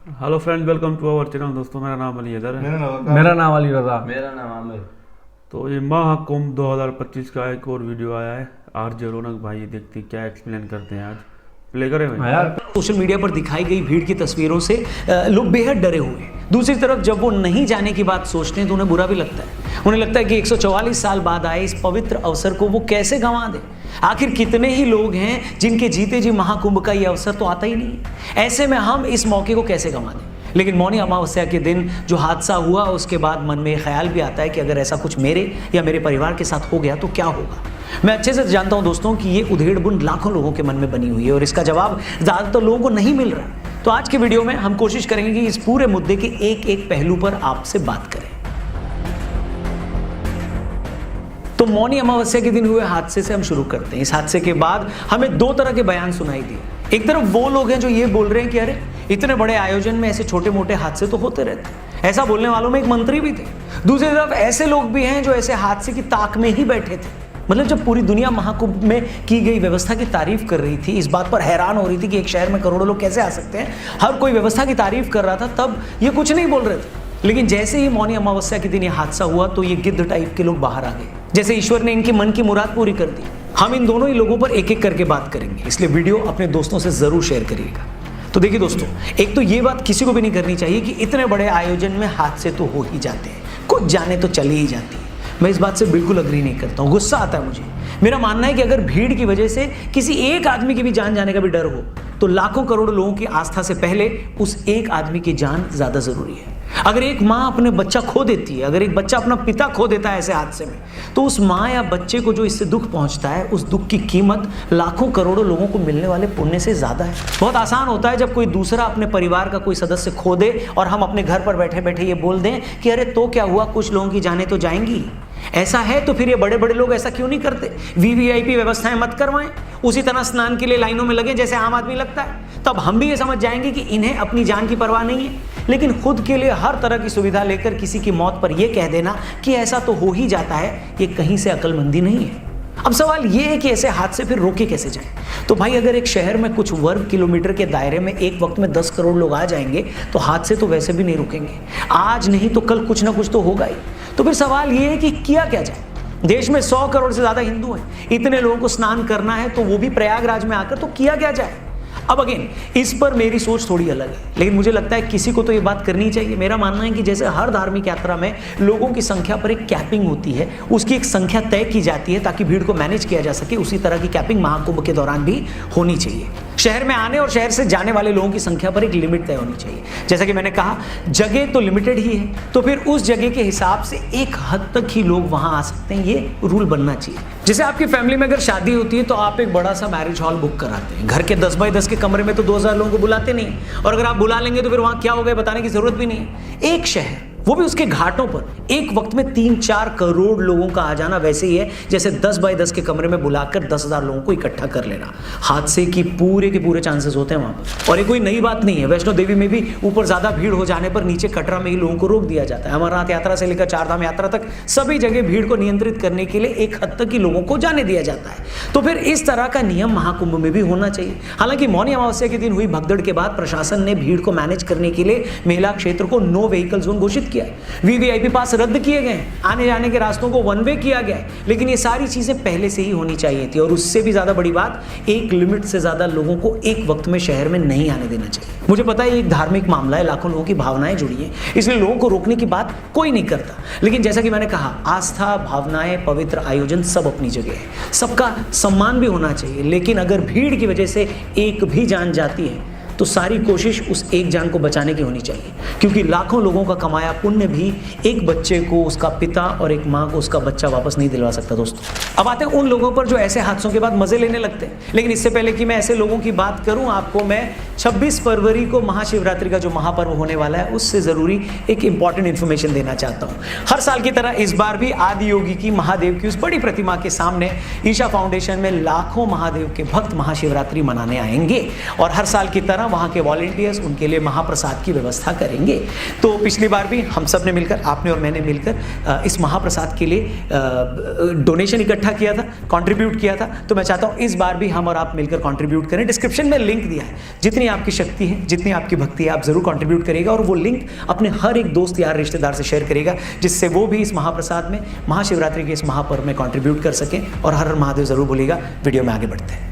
Hello friend, welcome to our channel. दोस्तों, मेरा नाम अली हैदर है। मेरा नाम अली रजा। मेरा नाम आमिर। तो ये महाकुंभ 2025 का एक और वीडियो आया है। आरजे रौनक भाई देखते हैं क्या एक्सप्लेन करते हैं। आज प्ले करें भाई। यार सोशल मीडिया पर दिखाई गई भीड़ की तस्वीरों से लोग बेहद डरे हुए हैं। दूसरी तरफ जब वो नहीं जाने की बात सोचते हैं तो उन्हें बुरा भी लगता है। उन्हें लगता है कि 144 साल बाद आए इस पवित्र अवसर को वो कैसे गंवा दें। आखिर कितने ही लोग हैं जिनके जीते जी महाकुंभ का ये अवसर तो आता ही नहीं है। ऐसे में हम इस मौके को कैसे गंवा दें। लेकिन मौनी अमावस्या के दिन जो हादसा हुआ उसके बाद मन में ख्याल भी आता है कि अगर ऐसा कुछ मेरे या मेरे परिवार के साथ हो गया तो क्या होगा। मैं अच्छे से जानता हूं दोस्तों कि ये उधेड़-बुन लाखों लोगों के मन में बनी हुई है और इसका जवाब ज़्यादातर लोगों को नहीं मिल रहा। तो आज के वीडियो में हम कोशिश करेंगे कि इस पूरे मुद्दे के एक एक पहलू पर आपसे बात करें। तो मौनी अमावस्या के दिन हुए हादसे से हम शुरू करते हैं। इस हादसे के बाद हमें दो तरह के बयान सुनाई दिए। एक तरफ वो लोग हैं जो ये बोल रहे हैं कि अरे इतने बड़े आयोजन में ऐसे छोटे मोटे हादसे तो होते रहते हैं। ऐसा बोलने वालों में एक मंत्री भी थे। दूसरी तरफ ऐसे लोग भी हैं जो ऐसे हादसे की ताक में ही बैठे थे। मतलब जब पूरी दुनिया महाकुंभ में की गई व्यवस्था की तारीफ कर रही थी, इस बात पर हैरान हो रही थी कि एक शहर में करोड़ों लोग कैसे आ सकते हैं, हर कोई व्यवस्था की तारीफ कर रहा था, तब ये कुछ नहीं बोल रहे थे। लेकिन जैसे ही मौनी अमावस्या के दिन ये हादसा हुआ तो ये गिद्ध टाइप के लोग बाहर आ गए, जैसे ईश्वर ने इनके मन की मुराद पूरी कर दी। हम इन दोनों ही लोगों पर एक एक करके बात करेंगे, इसलिए वीडियो अपने दोस्तों से जरूर शेयर करिएगा। तो देखिए दोस्तों, एक तो ये बात किसी को भी नहीं करनी चाहिए कि इतने बड़े आयोजन में हादसे तो हो ही जाते हैं, कुछ जाने तो चली ही जाती है। मैं इस बात से बिल्कुल अग्री नहीं करता हूँ, गुस्सा आता है मुझे। मेरा मानना है कि अगर भीड़ की वजह से किसी एक आदमी की भी जान जाने का भी डर हो तो लाखों करोड़ों लोगों की आस्था से पहले उस एक आदमी की जान ज्यादा जरूरी है। अगर एक माँ अपने बच्चा खो देती है, अगर एक बच्चा अपना पिता खो देता है ऐसे हादसे में, तो उस माँ या बच्चे को जो इससे दुख पहुंचता है, उस दुख की कीमत लाखों करोड़ों लोगों को मिलने वाले पुण्य से ज्यादा है। बहुत आसान होता है जब कोई दूसरा अपने परिवार का कोई सदस्य खो दे और हम अपने घर पर बैठे बैठे ये बोल दें कि अरे तो क्या हुआ, कुछ लोगों की जानें तो जाएंगी। ऐसा है तो फिर ये बड़े बड़े लोग ऐसा क्यों नहीं करते? वीवीआईपी व्यवस्थाएं मत करवाएं, उसी तरह स्नान के लिए लाइनों में लगे जैसे आम आदमी लगता है। तब हम भी ये समझ जाएंगे कि इन्हें अपनी जान की परवाह नहीं है। लेकिन खुद के लिए हर तरह की सुविधा लेकर किसी की मौत पर यह कह देना कि ऐसा तो हो ही जाता है, ये कहीं से अक्लमंदी नहीं है। अब सवाल यह है कि ऐसे हादसे फिर रोके कैसे जाएं? तो भाई अगर एक शहर में कुछ वर्ग किलोमीटर के दायरे में एक वक्त में 10 करोड़ लोग आ जाएंगे तो हादसे तो वैसे भी नहीं रुकेंगे। आज नहीं तो कल कुछ ना कुछ तो होगा ही। तो फिर सवाल यह है कि किया क्या जाए? देश में 100 करोड़ से ज्यादा हिंदू हैं, इतने लोगों को स्नान करना है तो वो भी प्रयागराज में आकर, तो किया क्या जाए? अब अगेन इस पर मेरी सोच थोड़ी अलग है, लेकिन मुझे लगता है किसी को तो ये बात करनी चाहिए। मेरा मानना है कि जैसे हर धार्मिक यात्रा में लोगों की संख्या पर एक कैपिंग होती है, उसकी एक संख्या तय की जाती है ताकि भीड़ को मैनेज किया जा सके, उसी तरह की कैपिंग महाकुंभ के दौरान भी होनी चाहिए। शहर में आने और शहर से जाने वाले लोगों की संख्या पर एक लिमिट तय होनी चाहिए। जैसा कि मैंने कहा, जगह तो लिमिटेड ही है, तो फिर उस जगह के हिसाब से एक हद तक ही लोग वहां आ सकते हैं, ये रूल बनना चाहिए। जैसे आपकी फैमिली में अगर शादी होती है तो आप एक बड़ा सा मैरिज हॉल बुक कराते हैं। घर के 10 बाय 10 के कमरे में तो 2000 लोगों को बुलाते नहीं, और अगर आप बुला लेंगे तो फिर वहां क्या होगा बताने की जरूरत भी नहीं है। एक शहर, वो भी उसके घाटों पर, एक वक्त में 3-4 करोड़ लोगों का आ जाना वैसे ही है जैसे 10 बाय 10 के कमरे में बुलाकर 10,000 लोगों को इकट्ठा कर लेना। हादसे की पूरे के पूरे चांसेस होते हैं वहां पर। और ये कोई नई बात नहीं है। वैष्णो देवी में भी ऊपर ज्यादा भीड़ हो जाने पर नीचे कटरा में ही लोगों को रोक दिया जाता है। अमरनाथ यात्रा से लेकर चारधाम यात्रा तक सभी जगह भीड़ को नियंत्रित करने के लिए एक हद तक ही लोगों को जाने दिया जाता है। तो फिर इस तरह का नियम महाकुंभ में भी होना चाहिए। हालांकि मौनी अमावस्या के दिन हुई भगदड़ के बाद प्रशासन ने भीड़ को मैनेज करने के लिए मेला क्षेत्र को नो व्हीकल जोन घोषित किया। वीवीआईपी पास रद्द किए गए, आने जाने के रास्तों को वन वे किया गया है। लेकिन ये सारी चीजें पहले से ही होनी चाहिए थी। और उससे भी ज्यादा बड़ी बात, एक लिमिट से ज्यादा लोगों को एक वक्त में शहर में नहीं आने देना चाहिए। मुझे पता है एक धार्मिक मामला है, लाखों लोगों की भावनाएं जुड़ी हैं, इसलिए लोगों को रोकने की बात कोई नहीं करता। लेकिन जैसा कि मैंने कहा, आस्था, भावनाएं, पवित्र आयोजन सब अपनी जगह है, सबका सम्मान भी होना चाहिए। लेकिन अगर भीड़ की वजह से एक भी जान जाती है तो सारी कोशिश उस एक जान को बचाने की होनी चाहिए, क्योंकि लाखों लोगों का कमाया पुण्य भी एक बच्चे को उसका पिता और एक माँ को उसका बच्चा वापस नहीं दिलवा सकता। दोस्तों, अब आते हैं उन लोगों पर जो ऐसे हादसों के बाद मजे लेने लगते हैं। लेकिन इससे पहले कि मैं ऐसे लोगों की बात करूं, आपको मैं 26 फरवरी को महाशिवरात्रि का जो महापर्व होने वाला है उससे जरूरी एक इंपॉर्टेंट इन्फॉर्मेशन देना चाहता हूं। हर साल की तरह इस बार भी आदि योगी की महादेव की उस बड़ी प्रतिमा के सामने ईशा फाउंडेशन में लाखों महादेव के भक्त महाशिवरात्रि मनाने आएंगे। और हर साल की तरह वहाँ के वॉलेंटियर्स उनके लिए महाप्रसाद की व्यवस्था करेंगे। तो पिछली बार भी हम सब ने मिलकर, आपने और मैंने मिलकर इस महाप्रसाद के लिए डोनेशन इकट्ठा किया था, कंट्रीब्यूट किया था। तो मैं चाहता हूँ इस बार भी हम और आप मिलकर कंट्रीब्यूट करें। डिस्क्रिप्शन में लिंक दिया है, जितनी आपकी शक्ति है, जितनी आपकी भक्ति है, आप जरूर कंट्रीब्यूट करिएगा और वो लिंक अपने हर एक दोस्त यार रिश्तेदार से शेयर करिएगा, जिससे वो भी इस महाप्रसाद में, महाशिवरात्रि के इस महापर्व में कंट्रीब्यूट कर सकें। और हर हर महादेव जरूर बोलिएगा। वीडियो में आगे बढ़ते हैं।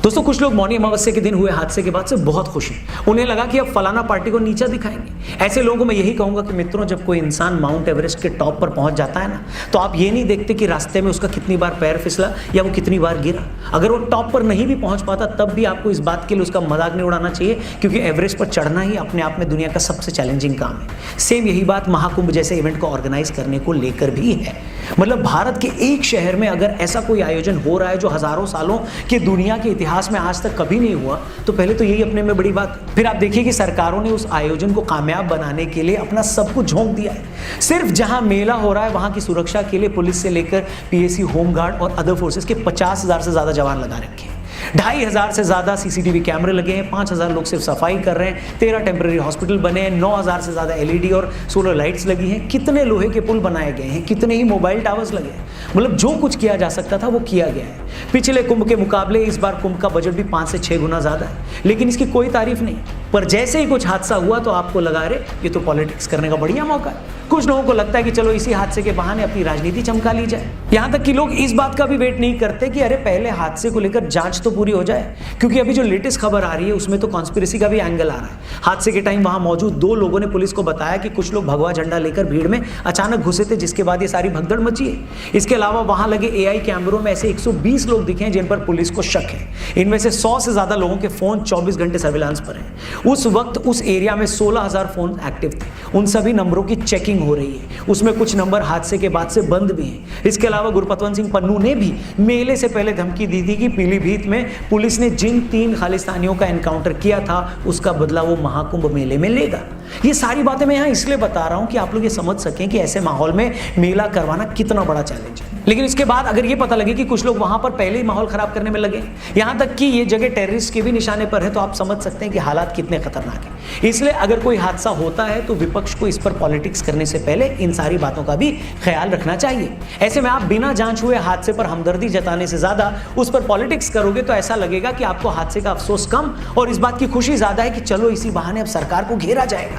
दोस्तों, कुछ लोग मौनी अमावस्या के दिन हुए हादसे के बाद से बहुत खुश हैं। उन्हें लगा कि अब फलाना पार्टी को नीचा दिखाएंगे। ऐसे लोगों को मैं यही कहूंगा कि मित्रों, जब कोई इंसान माउंट एवरेस्ट के टॉप पर पहुंच जाता है ना, तो आप ये नहीं देखते कि रास्ते में उसका कितनी बार पैर फिसला या वो कितनी बार गिरा। अगर वो टॉप पर नहीं भी पहुंच पाता, तब भी आपको इस बात के लिए उसका मजाक नहीं उड़ाना चाहिए, क्योंकि एवरेस्ट पर चढ़ना ही अपने आप में दुनिया का सबसे चैलेंजिंग काम है। सेम यही बात महाकुंभ जैसे इवेंट को ऑर्गेनाइज करने को लेकर भी है। मतलब भारत के एक शहर में अगर ऐसा कोई आयोजन हो रहा है जो हजारों सालों के दुनिया के इतिहास में आज तक कभी नहीं हुआ, तो पहले तो यही अपने में बड़ी बात। फिर आप देखिए कि सरकारों ने उस आयोजन को कामयाब बनाने के लिए अपना सब कुछ झोंक दिया है। सिर्फ जहां मेला हो रहा है वहां की सुरक्षा के लिए पुलिस से लेकर पीएसी, होमगार्ड और अदर फोर्सेस के 50,000 से ज्यादा जवान लगा रखे हैं। 2,500 से ज्यादा सीसीटीवी कैमरे लगे हैं। 5,000 लोग सिर्फ सफाई कर रहे हैं। 13 टेम्पररी हॉस्पिटल बने हैं। 9,000 से ज्यादा एलईडी और सोलर लाइट्स लगी हैं। कितने लोहे के पुल बनाए गए हैं, कितने ही मोबाइल टावर्स लगे हैं। मतलब जो कुछ किया जा सकता था वो किया गया है। पिछले कुंभ के मुकाबले इस बार कुंभ का बजट भी 5 से 6 गुना ज्यादा है, लेकिन इसकी कोई तारीफ नहीं। पर जैसे ही कुछ हादसा हुआ तो आपको लगा रे ये तो पॉलिटिक्स करने का बढ़िया मौका है। कुछ लोगों को लगता है कि चलो इसी हादसे के बहाने अपनी राजनीति चमका ली जाए। यहां तक कि लोग इस बात का भी वेट नहीं करते कि अरे पहले हादसे को लेकर जांच तो पूरी हो जाए, क्योंकि अभी जो लेटेस्ट खबर आ रही है उसमें तो कॉन्स्पिरेसी का भी एंगल आ रहा है। हादसे के टाइम वहां मौजूद 2 लोगों ने पुलिस को बताया कि कुछ लोग भगवा झंडा लेकर भीड़ में अचानक घुसे थे, जिसके बाद ये सारी भगदड़ मची है। इसके अलावा वहां लगे एआई कैमरों में ऐसे 120 लोग दिखे हैं जिन पर पुलिस को शक है। इनमें से 100 से ज्यादा लोगों के फोन 24 घंटे सर्विलांस पर हैं। उस वक्त उस एरिया में 16,000 फोन एक्टिव थे। उन सभी नंबरों की चेकिंग हो रही है। उसमें कुछ नंबर हादसे के बाद से बंद भी हैं। इसके अलावा गुरपतवंत सिंह पन्नू ने भी मेले से पहले धमकी दी थी कि पीलीभीत में पुलिस ने जिन 3 खालिस्तानियों का एनकाउंटर किया था उसका बदला वो महाकुंभ मेले में लेगा। ये सारी बातें मैं यहां इसलिए बता रहा हूं कि आप लोग ये समझ सकें कि ऐसे माहौल में मेला करवाना कितना बड़ा चैलेंज है। लेकिन इसके बाद अगर ये पता लगे कि कुछ लोग वहां पर पहले ही माहौल खराब करने में लगे, यहां तक कि ये जगह टेररिस्ट के भी निशाने पर है, तो आप समझ सकते हैं कि हालात कितने खतरनाक हैं। इसलिए अगर कोई हादसा होता है तो विपक्ष को इस पर पॉलिटिक्स करने से पहले इन सारी बातों का भी ख्याल रखना चाहिए। ऐसे में आप बिना जांच हुए हादसे पर हमदर्दी जताने से ज्यादा उस पर पॉलिटिक्स करोगे तो ऐसा लगेगा कि आपको हादसे का अफसोस कम और इस बात की खुशी ज्यादा है कि चलो इसी बहाने अब सरकार को घेरा जाएगा।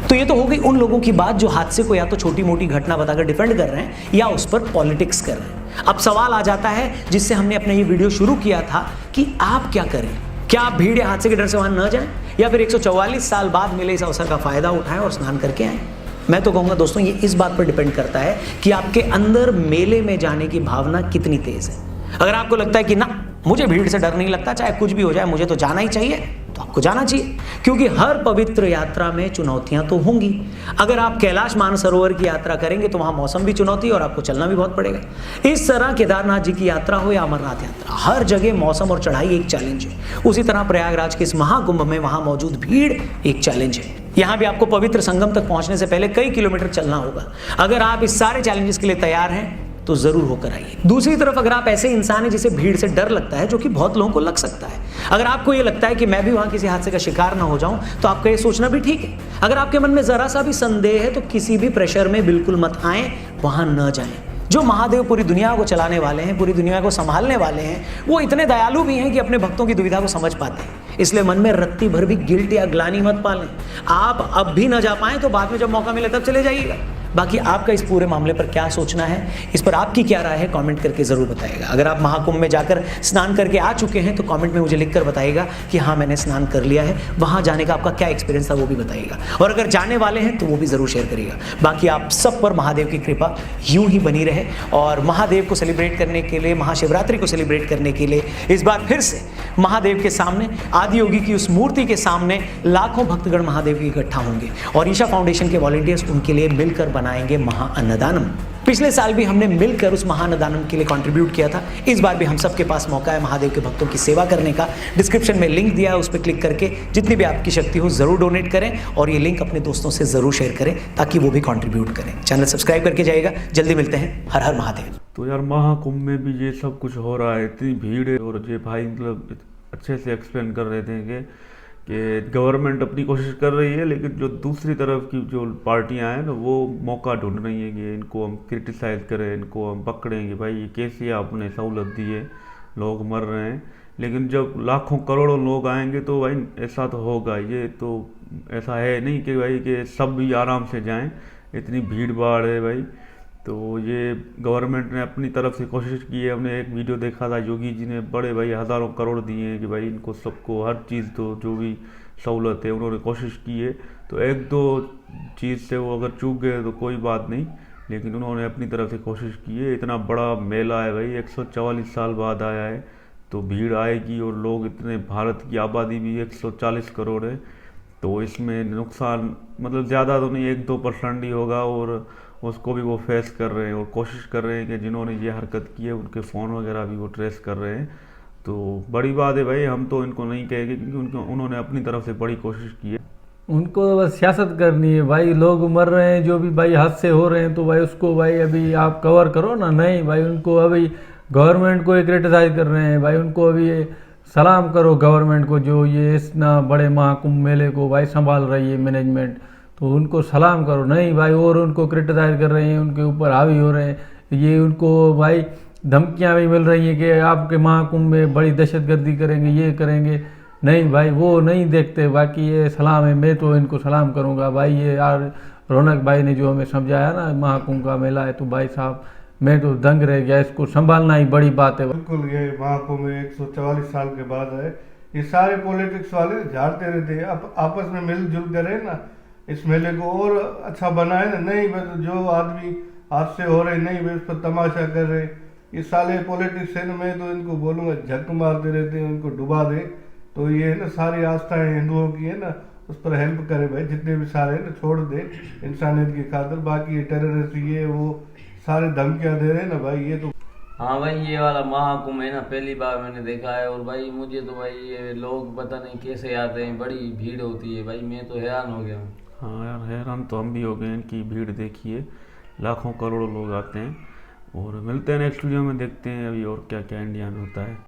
तो ये तो हो गई उन लोगों की बात जो हादसे को या तो छोटी मोटी घटना बताकर डिफेंड कर रहे हैं या उस पर पॉलिटिक्स कर रहे हैं। अब सवाल आ जाता है जिससे हमने अपना ये वीडियो शुरू किया था कि आप क्या करें? क्या आप भीड़ या हादसे के डर से वहां न जाएं या फिर 144 साल बाद मिले इस अवसर का फायदा उठाएं और स्नान करके आएं? मैं तो कहूंगा दोस्तों, ये इस बात पर डिपेंड करता है कि आपके अंदर मेले में जाने की भावना कितनी तेज है। अगर आपको लगता है कि ना, मुझे भीड़ से डर नहीं लगता, चाहे कुछ भी हो जाए, मुझे तो जाना ही चाहिए, तो आपको जाना चाहिए, क्योंकि हर पवित्र यात्रा में चुनौतियां तो होंगी। अगर आप कैलाश मानसरोवर की यात्रा करेंगे तो वहां मौसम भी चुनौती और आपको चलना भी बहुत पड़ेगा। इस तरह केदारनाथ जी की यात्रा हो या अमरनाथ यात्रा, हर जगह मौसम और चढ़ाई एक चैलेंज है। उसी तरह प्रयागराज के इस महाकुंभ में वहां मौजूद भीड़ एक चैलेंज है। यहां भी आपको पवित्र संगम तक पहुंचने से पहले कई किलोमीटर चलना होगा। अगर आप इस सारे चैलेंजेस के लिए तैयार हैं तो जरूर होकर आइए। दूसरी तरफ अगर आप ऐसे इंसान हैं जिसे भीड़ से डर लगता है, जो कि बहुत लोगों को लग सकता है, अगर आपको ये लगता है कि मैं भी वहां किसी हादसे का शिकार ना हो जाऊं, तो आपका ये सोचना भी ठीक है। अगर आपके मन में जरा सा भी संदेह है तो किसी भी प्रेशर में बिल्कुल मत आए, वहां न जाएं। जो महादेव पूरी दुनिया को चलाने वाले हैं, पूरी दुनिया को संभालने वाले हैं, वो इतने दयालु भी हैं कि अपने भक्तों की दुविधा को समझ पाते हैं। इसलिए मन में रत्ती भर भी गिल्ट या ग्लानि मत पालें। आप अब भी न जा पाएं तो बाद में जब मौका मिले तब चले जाइएगा। बाकी आपका इस पूरे मामले पर क्या सोचना है, इस पर आपकी क्या राय है, कमेंट करके जरूर बताइएगा। अगर आप महाकुंभ में जाकर स्नान करके आ चुके हैं तो कमेंट में मुझे लिखकर बताइएगा कि हाँ मैंने स्नान कर लिया है। वहां जाने का आपका क्या एक्सपीरियंस था वो भी बताइएगा, और अगर जाने वाले हैं तो वो भी जरूर शेयर करिएगा। बाकी आप सब पर महादेव की कृपा यूं ही बनी रहे, और महादेव को सेलिब्रेट करने के लिए, महाशिवरात्रि को सेलिब्रेट करने के लिए इस बार फिर से महादेव के सामने, आदियोगी की उस मूर्ति के सामने लाखों भक्तगण महादेव के इकट्ठा होंगे और ईशा फाउंडेशन के वॉलंटियर्स उनके लिए मिलकर बनाएंगे महा अन्नदानम। पिछले साल भी हमने मिलकर उस महान दानव के लिए कंट्रीब्यूट किया था। इस बार भी हम सबके पास मौका है महादेव के भक्तों की सेवा करने का। डिस्क्रिप्शन में लिंक दिया है, उस पर क्लिक करके जितनी भी आपकी शक्ति हो ज़रूर डोनेट करें और ये लिंक अपने दोस्तों से ज़रूर शेयर करें ताकि वो भी कंट्रीब्यूट करें। चैनल सब्सक्राइब करके जाइएगा। जल्दी मिलते हैं। हर हर महादेव। तो यार महाकुंभ में भी ये सब कुछ हो रहा है, इतनी भीड़ है। और ये भाई मतलब अच्छे से एक्सप्लेन कर रहे थे कि गवर्नमेंट अपनी कोशिश कर रही है, लेकिन जो दूसरी तरफ की जो पार्टियां हैं ना वो मौका ढूंढ रही हैं कि इनको हम क्रिटिसाइज़ करें, इनको हम पकड़ें कि भाई ये कैसे आपने सहूलत दी है, लोग मर रहे हैं। लेकिन जब लाखों करोड़ों लोग आएंगे तो भाई ऐसा तो होगा। ये तो ऐसा है नहीं कि भाई कि सब भी आराम से जाएं, इतनी भीड़ भाड़ है भाई। तो ये गवर्नमेंट ने अपनी तरफ से कोशिश की है। हमने एक वीडियो देखा था, योगी जी ने बड़े भाई हज़ारों करोड़ दिए हैं कि भाई इनको सबको हर चीज़ दो, जो भी सहूलत है उन्होंने कोशिश की है। तो एक दो चीज़ से वो अगर चूक गए तो कोई बात नहीं, लेकिन उन्होंने अपनी तरफ से कोशिश की है। इतना बड़ा मेला है भाई, 144 साल बाद आया है, तो भीड़ आएगी। और लोग इतने, भारत की आबादी भी 140 करोड़ है, तो इसमें नुकसान मतलब ज़्यादा तो नहीं, 1-2% ही होगा। और उसको भी वो फेस कर रहे हैं और कोशिश कर रहे हैं कि जिन्होंने ये हरकत की है उनके फ़ोन वगैरह भी वो ट्रेस कर रहे हैं। तो बड़ी बात है भाई, हम तो इनको नहीं कहेंगे क्योंकि उन्होंने अपनी तरफ से बड़ी कोशिश की है। उनको बस सियासत करनी है भाई। लोग मर रहे हैं, जो भी भाई हादसे हो रहे हैं, तो भाई उसको भाई अभी आप कवर करो ना। नहीं भाई, उनको अभी गवर्नमेंट को क्रिटिसाइज कर रहे हैं भाई। उनको अभी सलाम करो गवर्नमेंट को, जो ये इतना बड़े महाकुंभ मेले को भाई संभाल रही है मैनेजमेंट, तो उनको सलाम करो। नहीं भाई, और उनको क्रिटिसाइज कर रहे हैं, उनके ऊपर हावी हो रहे हैं। ये उनको भाई धमकियां भी मिल रही हैं कि आपके महाकुंभ में बड़ी दहशतगर्दी करेंगे, ये करेंगे। नहीं भाई, वो नहीं देखते। बाकी ये सलाम है, मैं तो इनको सलाम करूंगा भाई। ये यार रौनक भाई ने जो हमें समझाया ना, महाकुंभ का मेला है, तो भाई साहब मैं तो दंग रह गया। इसको संभालना ही बड़ी बात है। बिल्कुल, ये महाकुंभ में 144 साल के बाद है। ये सारे पॉलिटिक्स वाले झाड़ते रहते हैं, आपस में मिलजुल करें ना, इस मेले को और अच्छा बनाए ना। नहीं बस जो आदमी हादसे हो रहे, नहीं बस पर तमाशा कर रहे, ये साले पॉलिटिशियन, मैं तो इनको बोलूँगा झक मारते रहते हैं, उनको डुबा दे। तो ये है ना, सारी आस्थाएं हिंदुओं की है ना, उस पर हेल्प करे भाई, जितने भी सारे ना छोड़ दे इंसानियत की खातिर। बाकी ये टेररिस्ट ये वो सारे धमकियाँ दे रहे हैं ना भाई, ये तो। हाँ भाई, ये वाला महाकुंभ है ना, पहली बार मैंने देखा है। और भाई मुझे तो भाई ये लोग पता नहीं कैसे आते हैं, बड़ी भीड़ होती है भाई, मैं तो हैरान हो गया हूँ। हाँ यार, हैरान तो हम भी हो गए इनकी भीड़ देखिए, लाखों करोड़ों लोग आते हैं। और मिलते हैं नेक्स्ट वीडियो में, देखते हैं अभी और क्या क्या इंडिया में होता है।